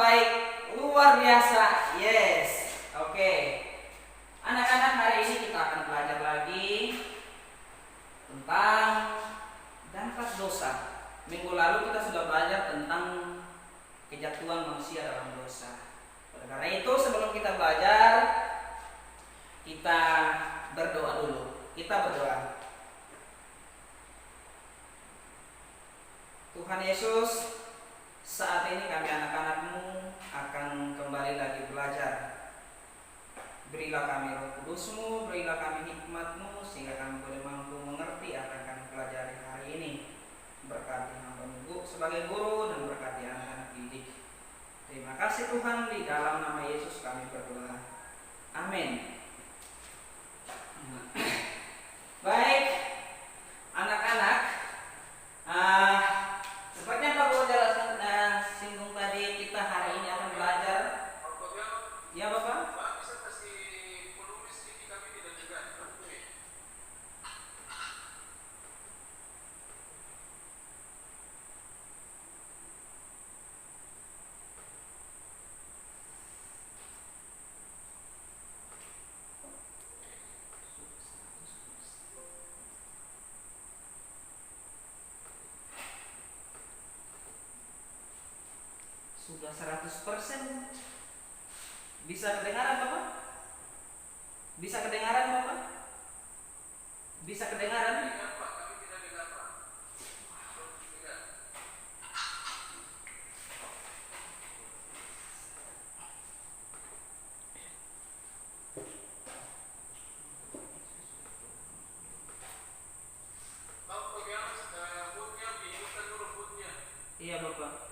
baik, luar biasa. Yes. Oke. Anak-anak, hari ini kita akan belajar lagi tentang dampak dosa. Minggu lalu kita sudah belajar tentang kejatuhan manusia dalam dosa. Oleh karena itu, sebelum kita belajar, kita berdoa dulu. Kita berdoa. Tuhan Yesus, saat ini kami anak-anak-Mu akan kembali lagi belajar. Berilah kami Roh Kudus-Mu, berilah kami hikmat-Mu, sehingga kami boleh mampu mengerti apa yang kami pelajari hari ini. Berkati hamba-Mu sebagai guru dan berkati anak-anak didik. Terima kasih Tuhan, di dalam nama Yesus kami berdoa. Amin. Baik, anak-anak, seperti yang Pak Guru jelaskan singgung tadi, kita hari ini akan belajar. Ya Bapak? Sudah 100%. Bisa kedengaran Bapak? Bisa kedengaran Bapak? Bisa kedengaran? Iya Bapak.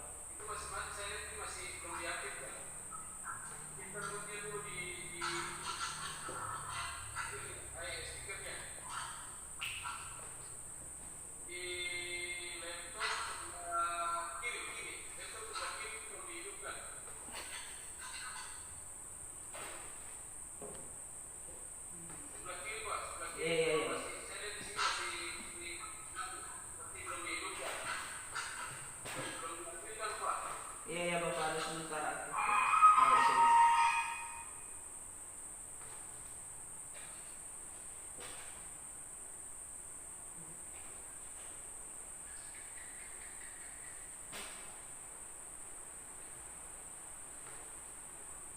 Iya Bapak, ada sementara.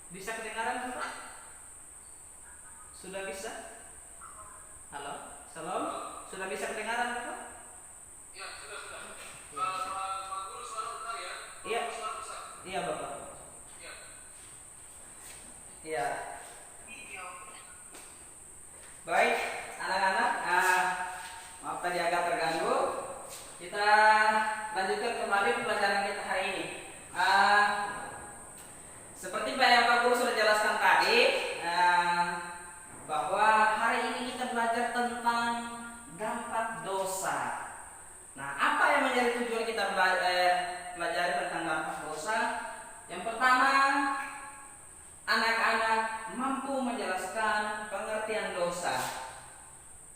Bisa kedengaran Bapak? Sudah bisa? Halo? Salam? Sudah bisa kedengaran Bapak? Ya, sudah. Pak Guru suara benar ya? Iya. Iya Bapak. Iya. Iya. Baik, anak-anak, maaf tadi agak terganggu. Kita lanjutkan kembali pelajaran kita hari ini. Seperti yang Pak Guru sudah jelaskan tadi, bahwa hari ini kita belajar tentang dampak dosa. Nah, apa yang menjadi tujuan kita belajar tentang dampak dosa? Yang pertama, anak-anak mampu menjelaskan pengertian dosa.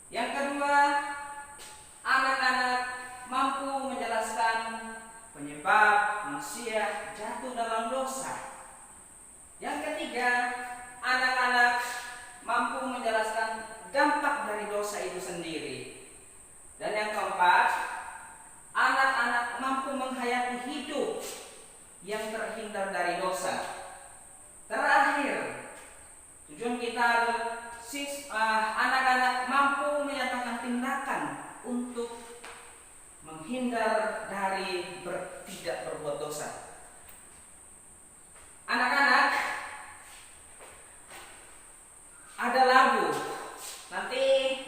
Yang kedua, anak-anak mampu menjelaskan penyebab manusia jatuh dalam dosa. Yang ketiga, anak-anak mampu menjelaskan dampak dari dosa itu sendiri. Dan yang keempat, anak-anak mampu menghayati hidup yang terhindar dari dosa. Terakhir, tujuan kita anak-anak mampu menyatakan tindakan untuk menghindar dari tidak berbuat dosa. Anak-anak, ada lagu. Nanti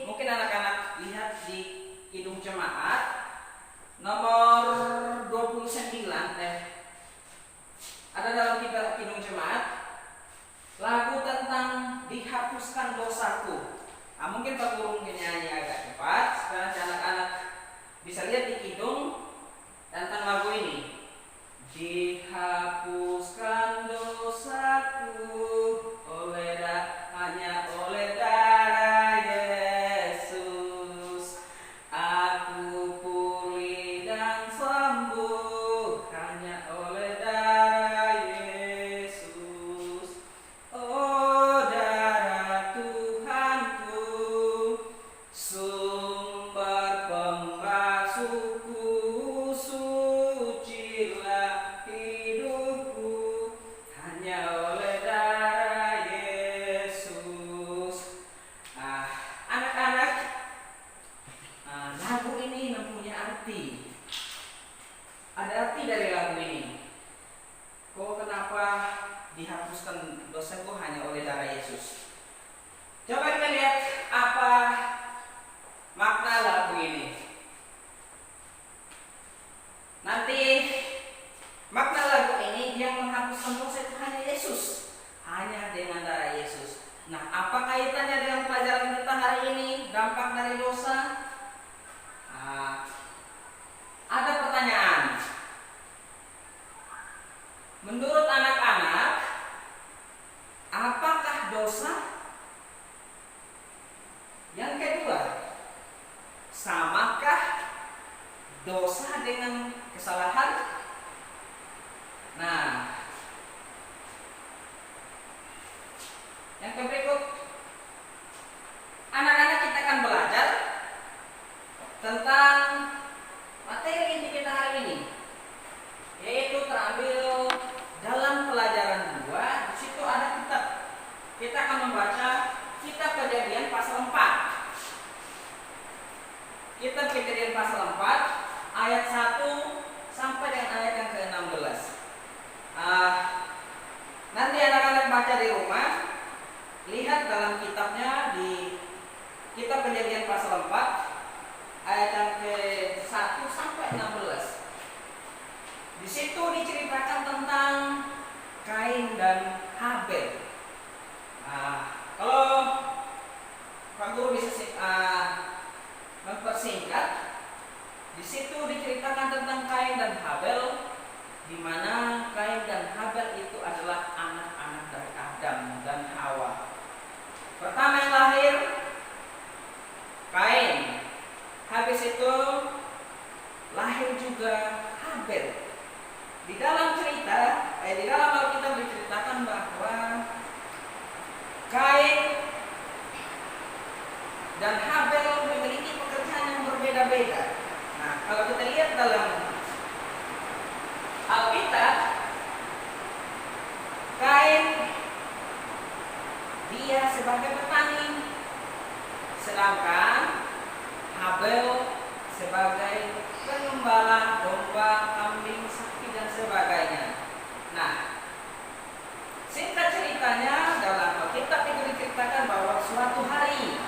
mungkin anak-anak lihat di Kidung Jemaat nomor 29. Ada dalam kitab Kidung Jemaat lagu tentang dihapuskan dosaku. Mungkin Pak Guru nyanyi agak cepat supaya anak-anak bisa lihat di Kidung tentang lagu ini. Dihapuskan dosaku hanya oleh darah Yesus, aku pulih dan sembuh hanya oleh darah Yesus. dihapuskan dosaku hanya oleh darah Yesus. Coba kita lihat apa makna lagu ini. Nanti makna lagu ini yang menghapuskan dosa itu hanya Yesus, hanya dengan darah Yesus. Nah, apa kaitannya dengan pelajaran kita hari ini? Dampak dari dosa. Ada pertanyaan. Menurut anak-anak, apakah dosa? Yang kedua, samakah dosa dengan kesalahan? Nah, yang berikut, anak-anak kita akan belajar tentang materi inti kita hari ini, yaitu terambil dalam pelajaran 2. Di situ ada kitab. Kita akan membaca kitab Kejadian pasal 4. Kitab Kejadian pasal 4 ayat 1 sampai dengan ayat yang ke-16. Nanti anak-anak baca di rumah. Lihat dalam kitabnya di kitab Kejadian pasal 4 ayat yang ke-1 sampai 16. Di situ diceritakan tentang Kain dan Habel. Kalau Pak Guru bisa mempersingkat, di situ diceritakan tentang Kain dan Habel, di mana Kain dan Habel itu adalah anak-anak dari Adam dan Hawa. Pertama yang lahir Kain, habis itu lahir juga Habel. Di dalam di dalam Alkitab diceritakan bahwa Kain dan Habel memiliki pekerjaan yang berbeda-beda. Nah, kalau kita lihat dalam Alkitab, Kain dia sebagai petani, sedangkan Habel sebagai pengembala domba, kambing, sapi dan sebagainya. Nah, singkat ceritanya dalam Alkitab itu diceritakan bahwa suatu hari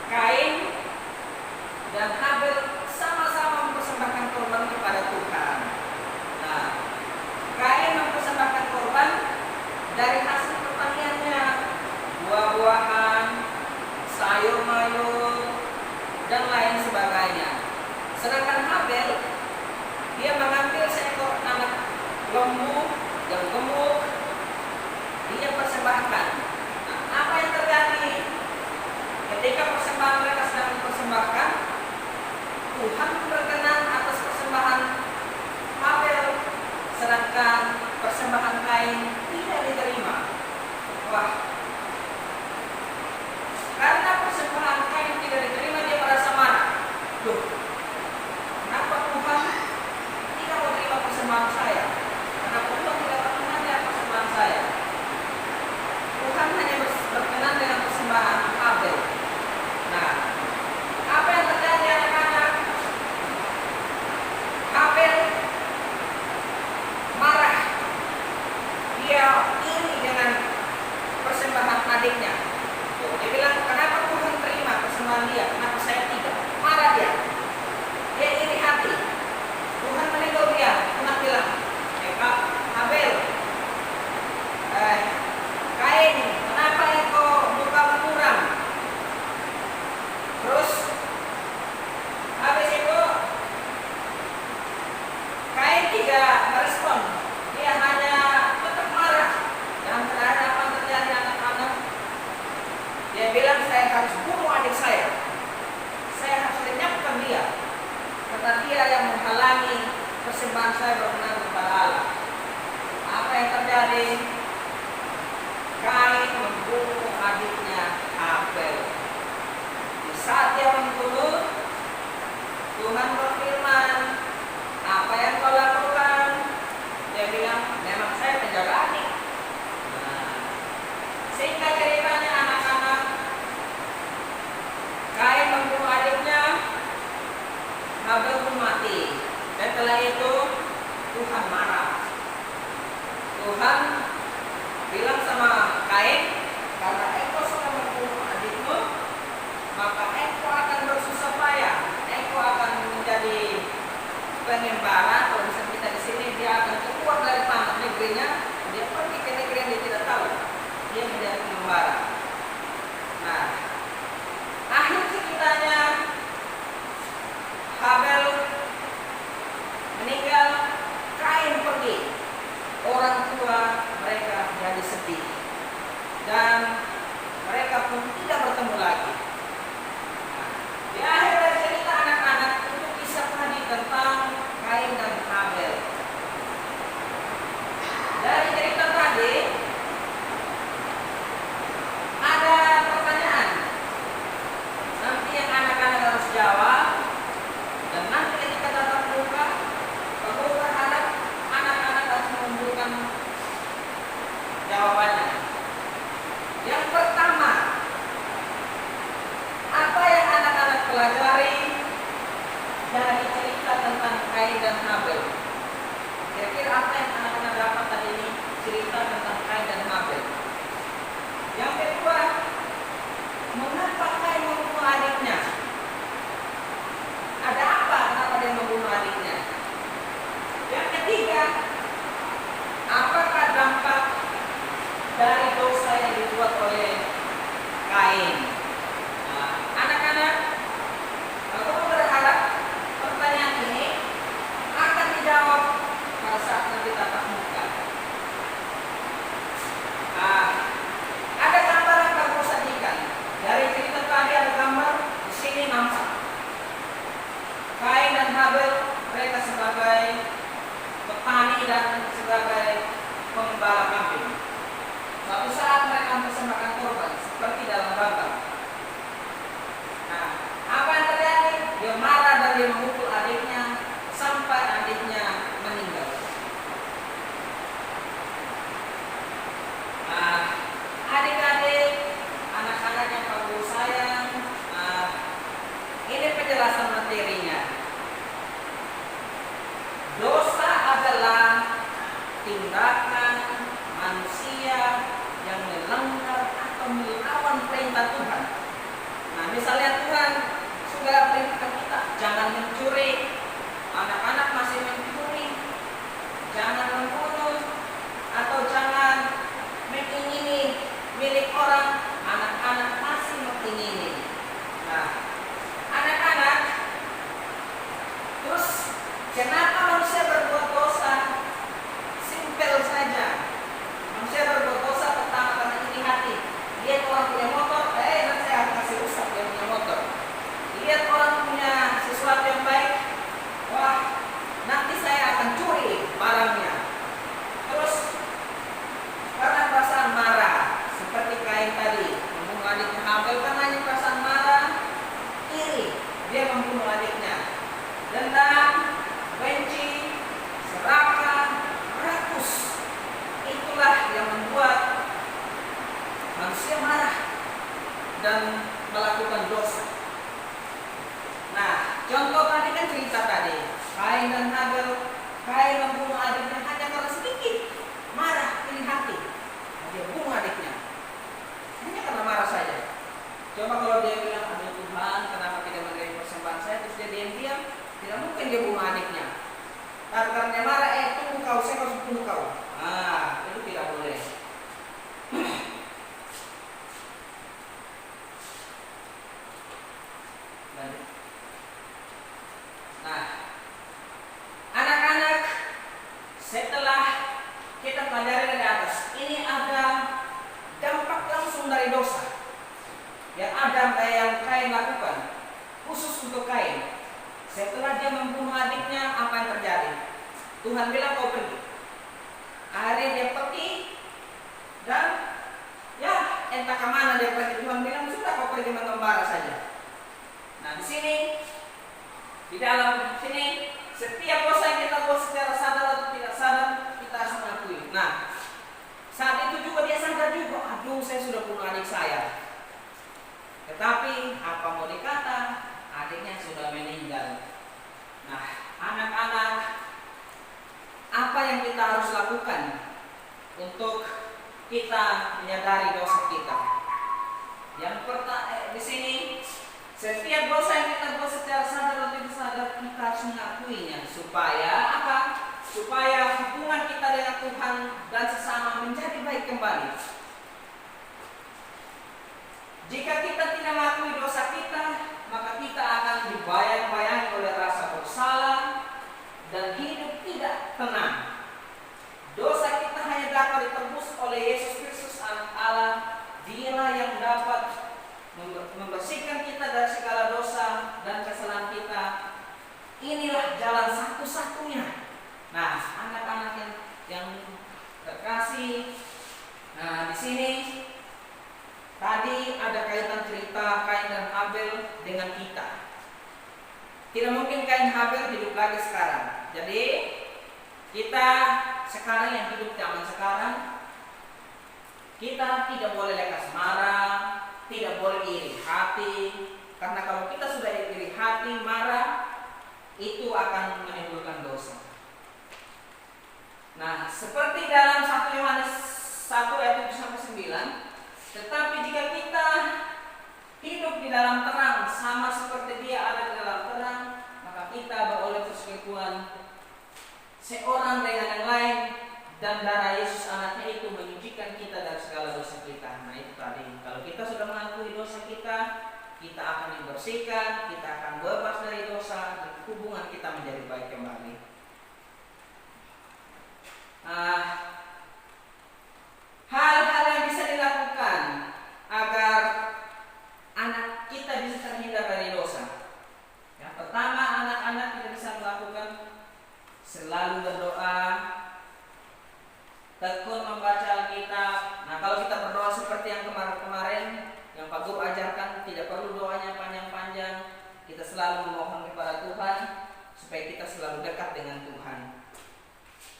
Kain dan Habel sama-sama mempersembahkan korban kepada Tuhan. Nah, Kain mempersembahkan korban dari hasil pertaniannya, buah-buahan, sayur-mayur, dan lain sebagainya. Sedangkan Habel, dia mengambil seekor anak lembu yang gemuk, dia persembahkan. Nah, apa yang terjadi? Ketika persembahan mereka sedang dipersembahkan, Tuhan berkenan atas persembahan Habel, sedangkan persembahan Kain tidak diterima. Wah, karena persembahan Kain tidak diterima, dia merasa marah. Loh, kenapa Tuhan tidak menerima persembahan saya? Kenapa Tuhan tidak berkenan persembahan saya? Tuhan hanya berkenan dengan persembahan Habel. Nah, apa yang terjadi anak-anak? Habel marah. Dia iri dengan persembahan adiknya. Dia bilang, kenapa Tuhan terima persembahan dia, kenapa saya tidak? Marah dia. Dia iri hati. Tuhan menegur dia. Tuhan bilang, Habel, Kain, kenapa engkau bukamu muram? Terus habis itu Kain tidak merespon. Dia hanya tetap marah. Dan terhadap apa yang terjadi anak-anak, dia bilang, saya harus bunuh adik saya. Saya harus lenyapkan Tuhan bilang sama Kain, karena engkau sudah membunuh adikmu, maka engkau akan bersusah payah, engkau akan menjadi pengembara. Kalau bisa kita di sini, dia akan keluar dari tanah negerinya, dia pergi ke negeri yang dia tidak tahu, dia menjadi pengembara. Nah, akhir ceritanya Habel meninggal, Kain pergi. Orang tua mereka jadi sedih dan mereka pun tidak bertemu lagi. Nah, di akhir dari cerita anak-anak itu kisah tadi tentang Kain dan Habel. Dari cerita tadi ada pertanyaan nanti yang anak-anak harus jawab, dan nanti ketika tatap muka Bapak berharap anak-anak harus menunjukkan jawabannya. Yang pertama, apa yang anak-anak pelajari dari cerita tentang Kain dan Habel? Kira-kira apa yang anak-anak dapat tadi ini cerita tentang Kain dan Habel? Yang kedua, mengapa Kain membunuh adiknya? Ada apa kenapa dia membunuh adiknya? Yang ketiga, apakah dampak dari dosa yang dibuat oleh Kain? Nah, anak-anak, aku berharap pertanyaan ini akan dijawab pada saat nanti tatap muka. Nah, ada gambar yang kamu sajikan. Dari cerita tadi ada gambar, di sini nampak Kain dan Habel, mereka sebagai petani dan sebagai pengembala kambing. Suatu saat mereka mempersembahkan korban seperti dalam gambar. Nah, apa yang terjadi? Dia marah dan dia memukul adiknya sampai adiknya meninggal. Nah, adik-adik, anak-anak yang kamu sayang, ini penjelasan materinya. Dosa adalah tindakan manusia yang melanggar atau melawan perintah Tuhan. Nah, misalnya Tuhan sudah perintahkan kita jangan mencuri, anak-anak masih mencuri, jangan membunuh, atau jangan mengingini milik orang, anak-anak masih mengingini. Nah, anak-anak, terus kenapa manusia berbuat dosa? Simpel saja. Manusia berbuat dosa pertama karena iri hati. Lihat orang punya motor, nanti saya akan kasih rusak dia punya motor. Lihat orang punya sesuatu yang baik, wah, nanti saya akan curi barangnya. Terus karena perasaan marah, seperti Kain tadi membunuh adiknya Habel, karena hanya perasaan marah, iri, dia membunuh adiknya. Dendam, benci, serakah, rakus, itulah yang membuat manusia marah dan melakukan dosa. Nah, contoh tadi kan cerita tadi Kain dan Habel. Kain membunuh adiknya hanya karena sedikit marah, iri hati, dia bunuh adiknya hanya karena marah saja. Coba kalau dia bilang, aduh Tuhan, kenapa tidak menerima persembahan saya, terus dia diam-diam, tidak mungkin dia bunuh adiknya. Karena dia marah, tunggu kau, saya harus bunuh kau. Itu tidak boleh. Nah, anak-anak, setelah kita pelajari dari atas, ini ada dampak langsung dari dosa yang yang Kain lakukan, khusus untuk Kain. Setelah dia membunuh adiknya, apa yang terjadi? Tuhan bilang kau pergi. Akhirnya dia pergi dan ya entah kemana dia pergi. Tuhan bilang sudah kau pergi mengembara saja. Nah, di sini, di dalam sini, setiap dosa yang kita buat secara sadar atau tidak sadar, kita harus mengakui. Nah, saat itu juga dia sadar juga, aduh saya sudah bunuh adik saya. Tetapi apa mau dikata, adiknya sudah meninggal. Nah, anak-anak, apa yang kita harus lakukan untuk kita menyadari dosa kita. Yang pertama di sini, setiap dosa yang kita buat secara sadar atau tidak sadar kita harus mengakuinya supaya apa? Supaya hubungan kita dengan Tuhan dan sesama menjadi baik kembali. Jika kita tidak mengakui dosa kita, maka kita akan dibayang-bayangi oleh rasa bersalah dan hidup tidak tenang. Dosa kita hanya dapat ditebus oleh Yesus Kristus Anak Allah. Dialah yang dapat membersihkan kita dari segala dosa dan kesalahan kita. Inilah jalan satu-satunya. Nah, anak-anak yang terkasih, nah di sini tadi ada kaitan cerita Kain dan Habel dengan kita. Tidak mungkin Kain Habel hidup lagi sekarang. Jadi kita sekarang yang hidup zaman sekarang, kita tidak boleh lekas marah, tidak boleh iri hati, karena kalau kita sudah iri hati, marah, itu akan menimbulkan dosa. Nah, seperti dalam 1 Yohanes 1 ayat 7-9, tetapi jika kita hidup di dalam terang sama seperti Dia ada di dalam terang, maka kita beroleh persekutuan seorang dengan yang lain, dan darah Yesus anaknya itu menyucikan kita dari segala dosa kita. Nah itu tadi, kalau kita sudah mengakui dosa kita, kita akan dibersihkan, kita akan bebas dari dosa, dan hubungan kita menjadi baik kembali. Hal-hal yang bisa dilakukan agar anak kita bisa terhindar dari dosa. Yang pertama, anak-anak kita bisa melakukan selalu berdoa, tekun membaca Alkitab. Nah, kalau kita berdoa seperti yang kemarin-kemarin yang Pak Guru ajarkan, tidak perlu doanya panjang-panjang. Kita selalu memohon kepada Tuhan supaya kita selalu dekat dengan Tuhan.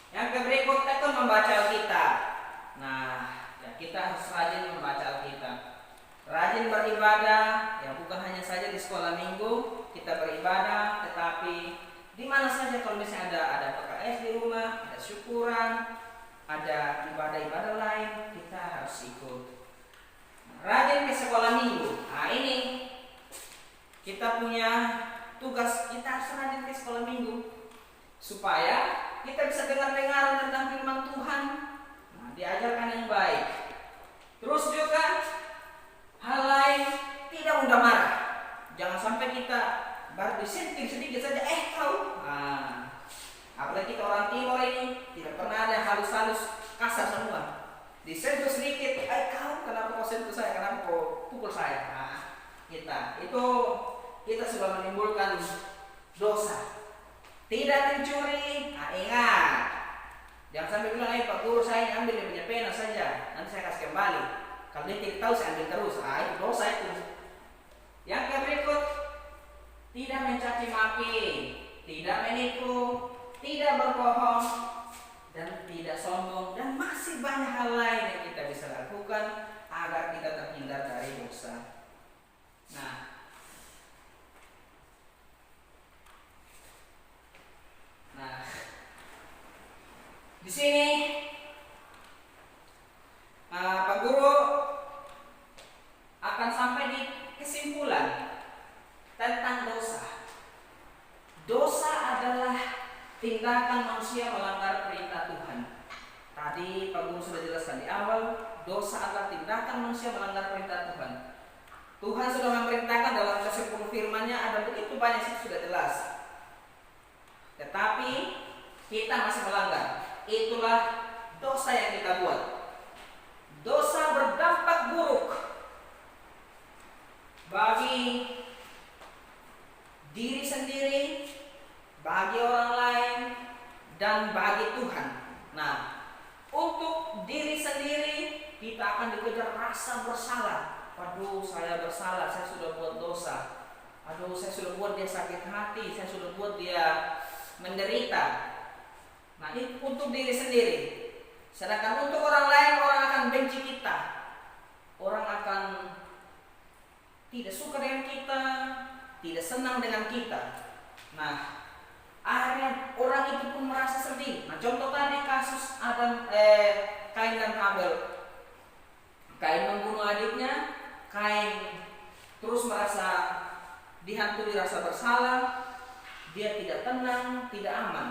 Yang berikut, tekun membaca Alkitab. Nah, ya kita harus rajin membaca Alkitab. Rajin beribadah, ya bukan hanya saja di sekolah minggu kita beribadah, tetapi di mana saja kalau misalnya ada PKS di rumah, ada syukuran, ada ibadah-ibadah lain, kita harus ikut. Rajin ke sekolah minggu. Nah ini kita punya tugas, kita harus rajin ke sekolah minggu supaya kita bisa dengar-dengar tentang firman Tuhan. Nah, diajarkan yang baik. Terus juga hal lain, tidak mudah marah. Jangan sampai kita baru disentil sedikit saja, kau. Nah, apalagi kita orang Timur ini tidak pernah ada halus-halus, kasar semua. Disentuh sedikit, kau kenapa kau sentuh saya, kenapa kau pukul saya? Nah, kita sudah menimbulkan dosa. Tidak mencuri, ingat, jangan sampai bilang, Pak Guru saya ambil dia punya pena saja, nanti saya kasih kembali. Kalau dia tidak tahu saya ambil terus, itu dosa itu. Yang berikut, tidak mencaci maki, tidak menipu, tidak berbohong, dan tidak sombong, dan masih banyak hal lain yang kita bisa lakukan agar kita terhindar dari dosa. Nah, di sini Pak Guru akan sampai di kesimpulan tentang dosa. Dosa adalah tindakan manusia melanggar perintah Tuhan. Tadi Pak Guru sudah jelaskan di awal, dosa adalah tindakan manusia melanggar perintah Tuhan. Tuhan sudah memerintahkan dalam ke-10 firman-Nya, ada begitu banyak sih, sudah jelas. Tetapi kita masih melanggar. Itulah dosa yang kita buat. Dosa berdampak buruk bagi diri sendiri, bagi orang lain, dan bagi Tuhan. Nah, untuk diri sendiri kita akan dikejar rasa bersalah. Waduh, saya bersalah, saya sudah buat dosa. Aduh, saya sudah buat dia sakit hati, saya sudah buat dia menderita. Nah, itu untuk diri sendiri. Sedangkan untuk orang lain, orang akan benci kita. Orang akan tidak suka dengan kita, tidak senang dengan kita. Nah, akhirnya orang itu pun merasa sedih. Nah, contoh tadi kasus Kain Habel. Kain membunuh adiknya, Kain terus merasa dihantui rasa bersalah, dia tidak tenang, tidak aman.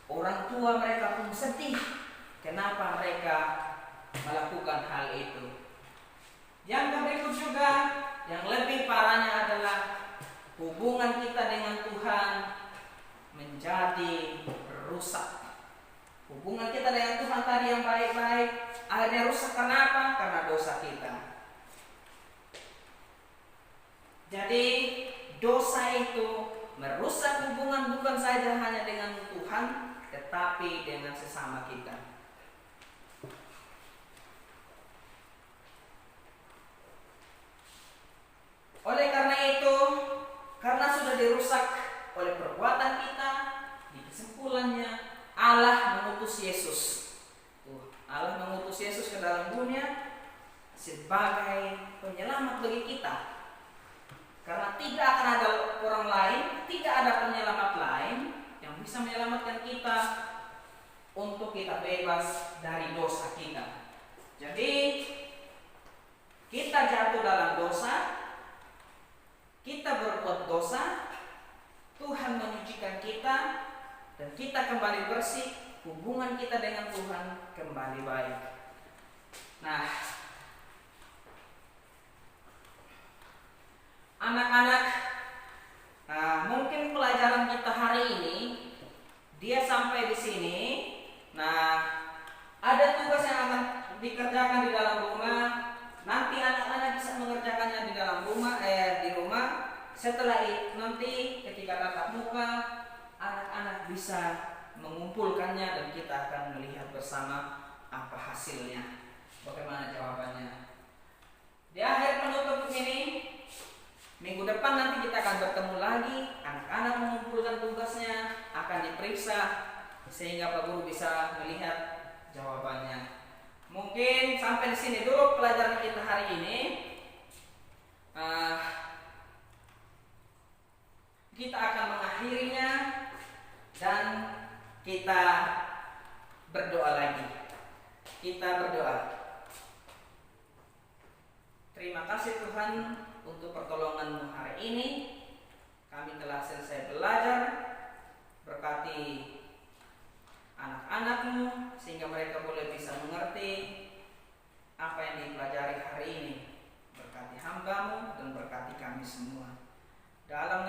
Orang tua mereka pun sedih. Kenapa mereka melakukan hal itu? Yang berikut juga, yang lebih parahnya adalah hubungan kita dengan Tuhan menjadi rusak. Hubungan kita dengan Tuhan tadi yang baik-baik akhirnya rusak. Kenapa? Karena dosa kita. Jadi dosa itu merusak hubungan bukan saja hanya dengan Tuhan, tetapi dengan sesama kita. Oleh karena itu, karena sudah dirusak oleh perbuatan kita, di kesimpulannya Allah mengutus Yesus. Allah mengutus Yesus ke dalam dunia sebagai penyelamat bagi kita. Karena tidak akan ada orang lain, tidak ada penyelamat lain yang bisa menyelamatkan kita untuk kita bebas dari dosa kita. Jadi kita jatuh dalam dosa, kita berbuat dosa, Tuhan menyucikan kita, dan kita kembali bersih, hubungan kita dengan Tuhan kembali baik. Nah, anak-anak, mungkin pelajaran kita hari ini dia sampai di sini. Nah, ada tugas yang akan dikerjakan di dalam rumah. Nanti anak-anak bisa mengerjakannya di dalam rumah, di rumah. Setelah itu nanti ketika tatap muka, anak-anak bisa mengumpulkannya dan kita akan melihat bersama apa hasilnya. Bagaimana jawabannya? Di akhir penutup ini, minggu depan nanti kita akan bertemu lagi. Anak-anak mengumpulkan tugasnya, akan diperiksa sehingga Pak Guru bisa melihat jawabannya. Mungkin sampai di sini dulu pelajaran kita hari ini. Kita akan mengakhirinya dan kita berdoa lagi. Kita berdoa. Terima kasih Tuhan untuk pertolongan-Mu hari ini. Kami telah selesai belajar. Berkati anak-anak-Mu sehingga mereka boleh bisa mengerti apa yang dipelajari hari ini. Berkati hamba-Mu dan berkati kami semua. Dalam